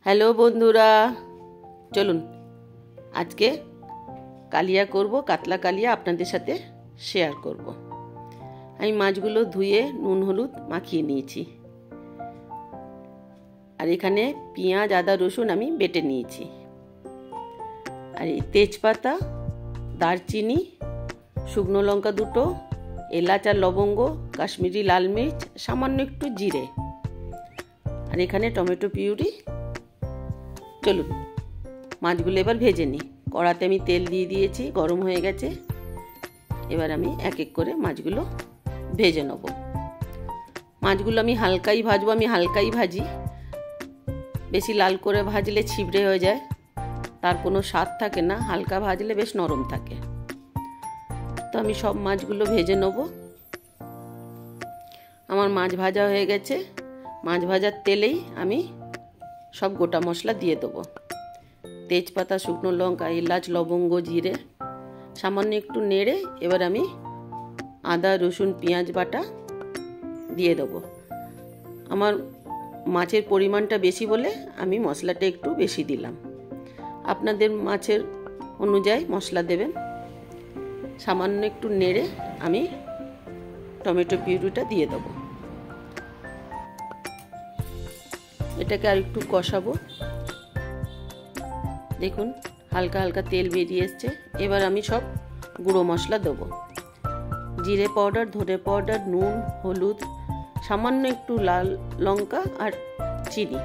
Hello বন্ধুরা, চলুন আজকে কালিয়া করব, কাতলা কালিয়া আপনাদের সাথে শেয়ার করব। আমি মাছগুলো ধুয়ে নুন হলুদ মাখিয়ে নিয়েছি, আর এখানে পেঁয়াজ আদা রসুন আমি বেটে নিয়েছি, আর এই তেজপাতা, দারচিনি, শুকনো লঙ্কা দুটো, এলাচ আর লবঙ্গ, কাশ্মীরি লাল মির্চ, সামান্য একটু জিরে, আর এখানে টমেটো পিউরি। চলুন মাছগুলো এবার ভেজে নিই। কড়াতে আমি তেল দিয়ে দিয়েছি, গরম হয়ে গেছে। এবার আমি এক এক করে মাছগুলো ভেজে নেব। মাছগুলো আমি হালকাই ভাজবো, আমি হালকাই ভাজি। বেশি লাল করে ভাজলে ছিবড়ে হয়ে যায়, তার কোনো স্বাদ থাকে না। হালকা ভাজলে বেশ নরম থাকে। তো আমি সব মাছগুলো ভেজে নেব। আমার মাছ ভাজা হয়ে গেছে। মাছ ভাজার তেলেই আমি সব গোটা মশলা দিয়ে দেবো। তেজপাতা, শুকনো লঙ্কা, এলাচ, লবঙ্গ, জিরে, সামান্য একটু নেড়ে এবার আমি আদা রসুন পেঁয়াজ বাটা দিয়ে দেবো। আমার মাছের পরিমাণটা বেশি বলে আমি মশলাটা একটু বেশি দিলাম। আপনাদের মাছের অনুযায়ী মশলা দেবেন। সামান্য একটু নেড়ে আমি টমেটো পিউরিটা দিয়ে দেবো। এটাকে আর একটু কষাবো। দেখুন হালকা হালকা তেল বেরিয়ে এসছে। এবার আমি সব গুঁড়ো মশলা দেবো। জিরে পাউডার, ধনে পাউডার, নুন, হলুদ, সামান্য একটু লাল লঙ্কা আর চিনি,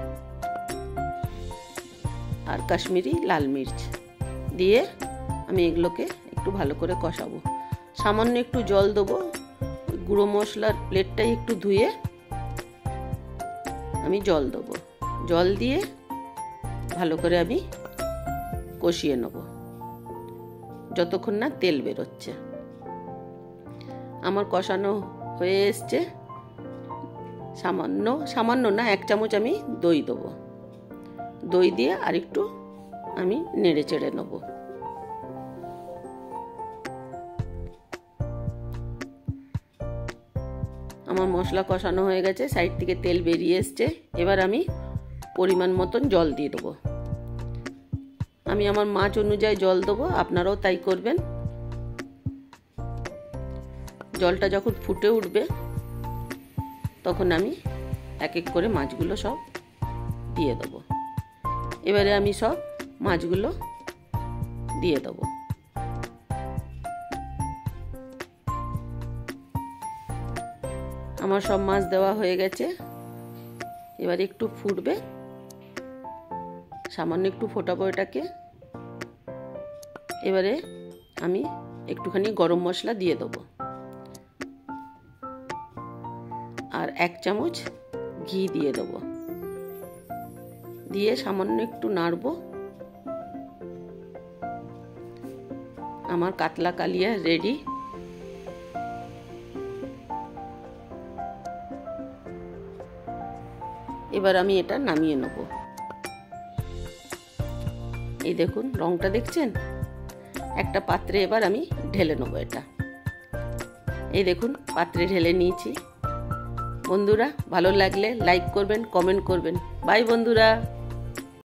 আর কাশ্মীরি লাল মির্চ দিয়ে আমি এগুলোকে একটু ভালো করে কষাবো। সামান্য একটু জল দেবো। গুঁড়ো মশলার প্লেটটাই একটু ধুয়ে আমি জল দেবো। জল দিয়ে ভালো করে আমি কষিয়ে নেব যতক্ষণ না তেল বেরোচ্ছে। আমার কষানো হয়ে এসছে। সামান্য না, 1 চামচ আমি দই দেবো। দই দিয়ে আরেকটু আমি নেড়ে চেড়ে নেব। আমার মশলা কষানো হয়ে গেছে, সাইড থেকে তেল বেরিয়ে এসছে। এবার আমি পরিমাণ মতন জল দিয়ে দেবো। আমি আমার মাছ অনুযায়ী জল দেবো, আপনারাও তাই করবেন। জলটা যখন ফুটে উঠবে তখন আমি এক এক করে মাছগুলো সব দিয়ে দেবো। এবারে আমি সব মাছগুলো দিয়ে দেবো। আমার সব মাছ দেওয়া হয়ে গেছে। এবার একটু ফুটবে, সামান্য একটু ফোটাবো এটাকে। এবারে আমি একটুখানি গরম মশলা দিয়ে দেবো, আর 1 চামচ ঘি দিয়ে দেবো। দিয়ে সামান্য একটু নাড়বো। আমার কাতলা কালিয়া রেডি। এবার আমি এটা নামিয়ে নেব। এই দেখুন রংটা দেখছেন। একটা পাত্রে এবার আমি ঢেলে নেব এটা। এই দেখুন পাত্রে ঢেলে নিয়েছি। বন্ধুরা ভালো লাগলে লাইক করবেন, কমেন্ট করবেন। বাই বন্ধুরা।